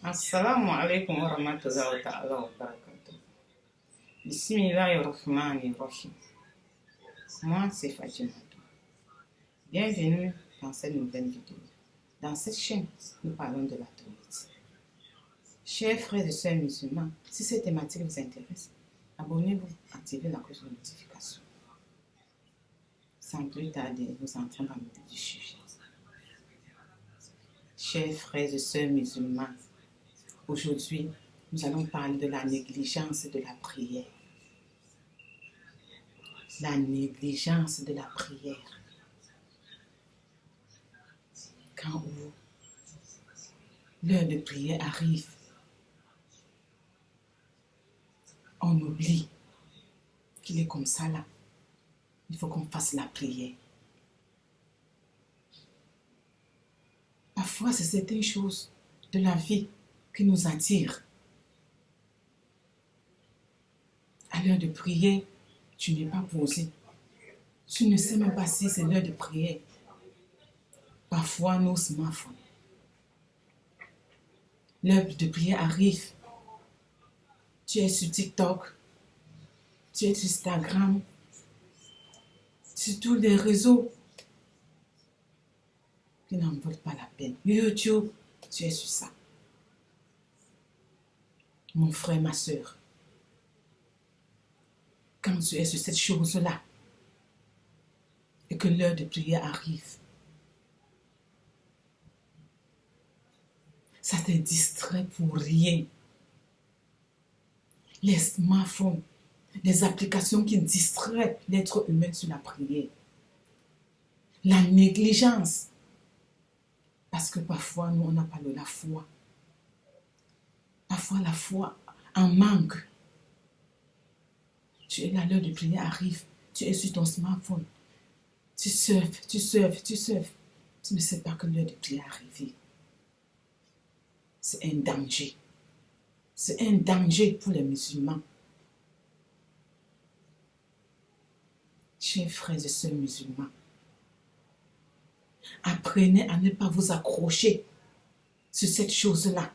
Assalamu alaikum wa rahmatullahi wa barakatuh. Bismillahirrahmanirrahim. Moi, c'est Fatima. Bienvenue dans cette nouvelle vidéo. Dans cette chaîne, nous parlons de la Tawhid. Chers frères et sœurs musulmans, si cette thématique vous intéresse, abonnez-vous, activez la cloche de notification. Sans plus tarder, nous entrons dans le vif du sujet. Chers frères et sœurs musulmans, aujourd'hui, nous allons parler de la négligence de la prière. La négligence de la prière. Quand l'heure de prière arrive, on oublie qu'il est comme ça là. Il faut qu'on fasse la prière. Parfois, c'est certaines choses de la vie qui nous attirent. À l'heure de prière, tu n'es pas posé. Tu ne sais même pas si c'est l'heure de prière. Parfois, nos smartphones. L'heure de prière arrive. Tu es sur TikTok. Tu es sur Instagram. Sur tous les réseaux qui n'en valent pas la peine. YouTube, tu es sur ça. Mon frère, ma soeur, quand tu es sur cette chose-là et que l'heure de prière arrive, ça te distrait pour rien. Les smartphones, les applications qui distraient l'être humain sur la prière. La négligence. Parce que parfois, nous, on n'a pas de la foi. Parfois, la foi en manque. Tu es là, l'heure de prière arrive. Tu es sur ton smartphone. Tu surfes. Tu ne sais pas que l'heure de prière arrive. C'est un danger. C'est un danger pour les musulmans. Chers frères et sœurs musulmans, apprenez à ne pas vous accrocher sur cette chose-là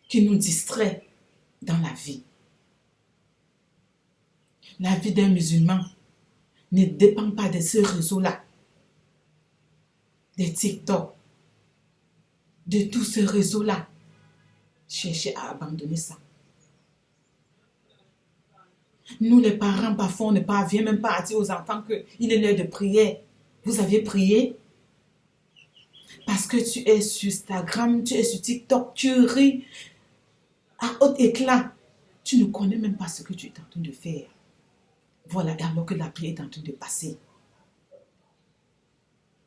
qui nous distrait dans la vie. La vie d'un musulman ne dépend pas de ce réseau-là, des TikTok, de tout ce réseau-là. Cherchez à abandonner ça. Nous, les parents, parfois, on ne parvient même pas à dire aux enfants qu'il est l'heure de prière. Vous avez prié? Parce que tu es sur Instagram, tu es sur TikTok, tu ris à haut éclat. Tu ne connais même pas ce que tu es en train de faire. Voilà, alors que la prière est en train de passer.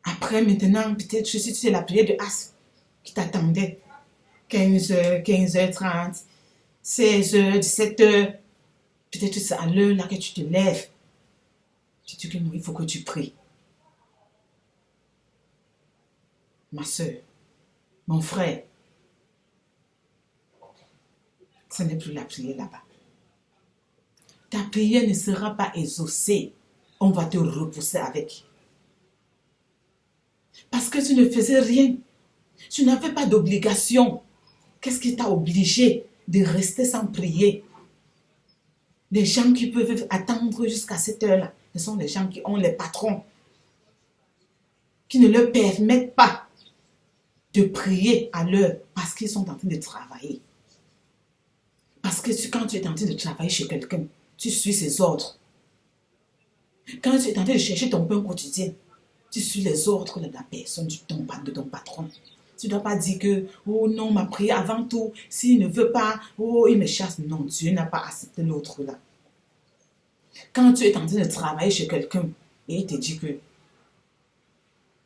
Après, maintenant, peut-être, je sais, c'est la prière de As qui t'attendait. 15h, 15h30, 16h, 17h. Peut-être c'est à l'heure là que tu te lèves. Tu dis que non, il faut que tu pries. Ma soeur, mon frère, ce n'est plus la prière là-bas. Ta prière ne sera pas exaucée. On va te repousser avec. Parce que tu ne faisais rien. Tu n'avais pas d'obligation. Qu'est-ce qui t'a obligé de rester sans prier? Les gens qui peuvent attendre jusqu'à cette heure-là, ce sont les gens qui ont les patrons, qui ne leur permettent pas de prier à l'heure parce qu'ils sont en train de travailler. Parce que quand tu es en train de travailler chez quelqu'un, tu suis ses ordres. Quand tu es en train de chercher ton pain quotidien, tu suis les ordres de la personne, de ton patron. Tu ne dois pas dire que, oh non, m'a prié avant tout, s'il ne veut pas, oh, il me chasse. Non, Dieu n'a pas accepté l'autre là. Quand tu es en train de travailler chez quelqu'un et il te dit que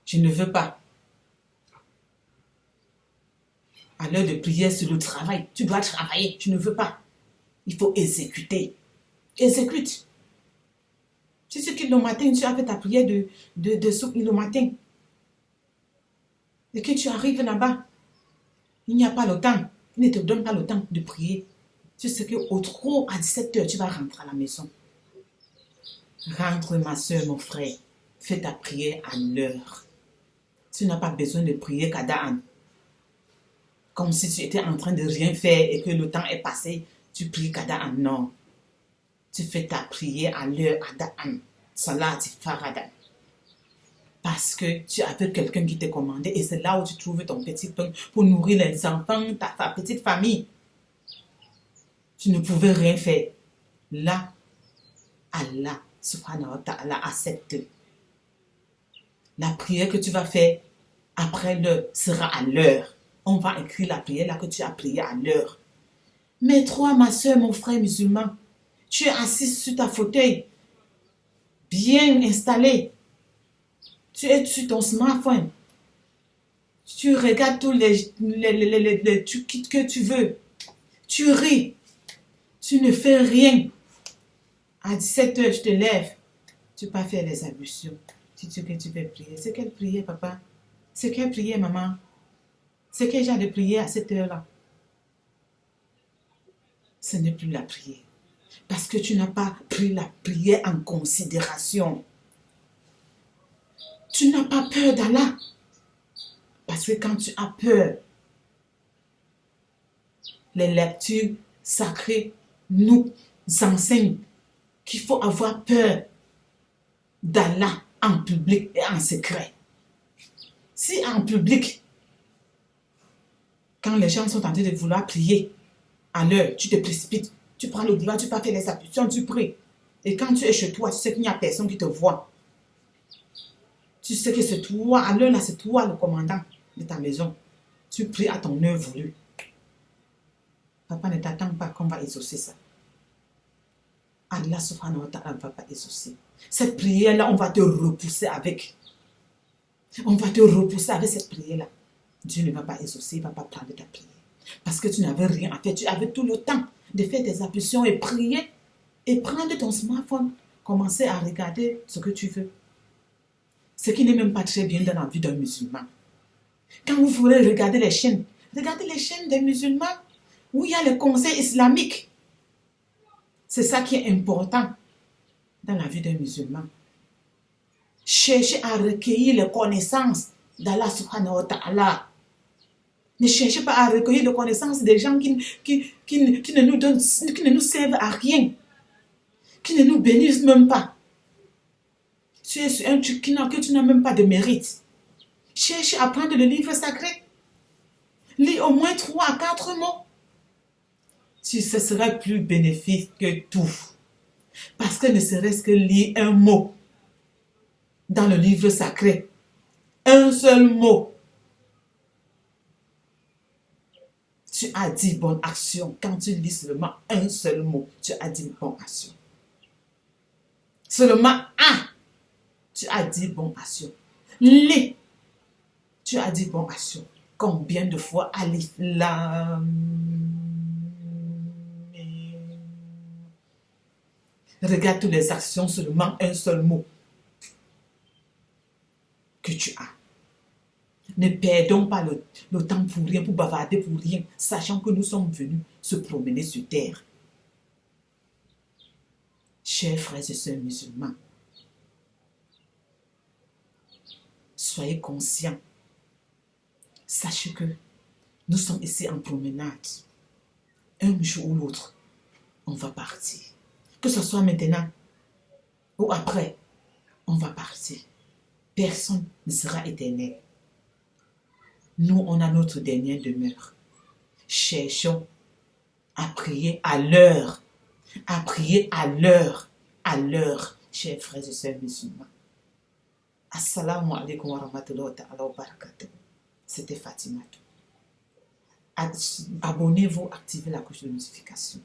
je ne veux pas, à l'heure de prière sur le travail, tu dois travailler, tu ne veux pas. Il faut exécuter. Exécute. Tu sais que le matin, tu as fait ta prière de soupe le matin. Et que tu arrives là-bas, il n'y a pas le temps. Il ne te donne pas le temps de prier. Tu sais qu'au trop, à 17h, tu vas rentrer à la maison. Rentre, ma soeur, mon frère. Fais ta prière à l'heure. Tu n'as pas besoin de prier Kadaan. comme si tu étais en train de rien faire et que le temps est passé, tu pries Kada. Non. Tu fais ta prière à l'heure Adaan. Salati Faradan. Parce que tu avais quelqu'un qui t'a commandé et c'est là où tu trouves ton petit pain pour nourrir les enfants, ta petite famille. Tu ne pouvais rien faire. Là, Allah subhanahu wa ta'ala accepte. La prière que tu vas faire après l'heure sera à l'heure. On va écrire la prière là que tu as priée à l'heure. Mais toi, ma soeur, mon frère musulman, tu es assis sur ta fauteuil, bien installé. Tu es sur ton smartphone. Tu regardes tous les trucs que tu veux. Tu ris. Tu ne fais rien. À 17 heures, je te lève. Tu peux faire les ablutions. Tu dis que tu veux prier. C'est quelle prière, papa? C'est quelle prière, maman? C'est quel genre de prière à cette heure-là? Ce n'est plus la prière. Parce que tu n'as pas pris la prière en considération. Tu n'as pas peur d'Allah. Parce que quand tu as peur, les lectures sacrées nous enseignent qu'il faut avoir peur d'Allah en public et en secret. Si en public, quand les gens sont en train de vouloir prier, à l'heure, tu te précipites, tu prends le doigt, tu peux faire les ablutions, tu pries. Et quand tu es chez toi, tu sais qu'il n'y a personne qui te voit. Tu sais que c'est toi, à l'heure là, c'est toi le commandant de ta maison. Tu pries à ton heure voulue. Papa ne t'attend pas qu'on va exaucer ça. Allah subhanahu wa ta'ala ne va pas exaucer. Cette prière-là, on va te repousser avec. On va te repousser avec cette prière-là. Dieu ne va pas exaucer, il ne va pas prendre ta prière. Parce que tu n'avais rien à faire. Tu avais tout le temps de faire tes ablutions et prier. Et prendre ton smartphone. Commencer à regarder ce que tu veux. Ce qui n'est même pas très bien dans la vie d'un musulman. Quand vous voulez regarder les chaînes, regardez les chaînes des musulmans où il y a les conseils islamiques. C'est ça qui est important dans la vie d'un musulman. Cherchez à recueillir les connaissances d'Allah subhanahu wa ta'ala. Ne cherchez pas à recueillir les connaissances des gens qui ne nous donnent, qui ne nous servent à rien, qui ne nous bénissent même pas. Tu es sur un truc que tu n'as même pas de mérite. Cherchez à prendre le livre sacré. Lis au moins 3 à 4 mots. Ce serait plus bénéfique que tout. Parce que ne serait-ce que lire un mot dans le livre sacré. Un seul mot. Tu as dit bonne action. Quand tu lis seulement un seul mot, tu as dit bonne action. Seulement un. Tu as dit bonne action. Lis. Tu as dit bonne action. Combien de fois Alif Lam Mim. Regarde toutes les actions, seulement un seul mot que tu as. Ne perdons pas le temps pour rien, pour bavarder pour rien, sachant que nous sommes venus se promener sur terre. Chers frères et sœurs musulmans, soyez conscients. Sachez que nous sommes ici en promenade. Un jour ou l'autre, on va partir. Que ce soit maintenant ou après, on va partir. Personne ne sera éternel. Nous, on a notre dernière demeure. Cherchons à prier à l'heure. À prier à l'heure. À l'heure, chers frères et sœurs musulmans. Assalamu alaikum wa rahmatullahi wa barakatuh. C'était Fatima. Abonnez-vous, activez la cloche de notification.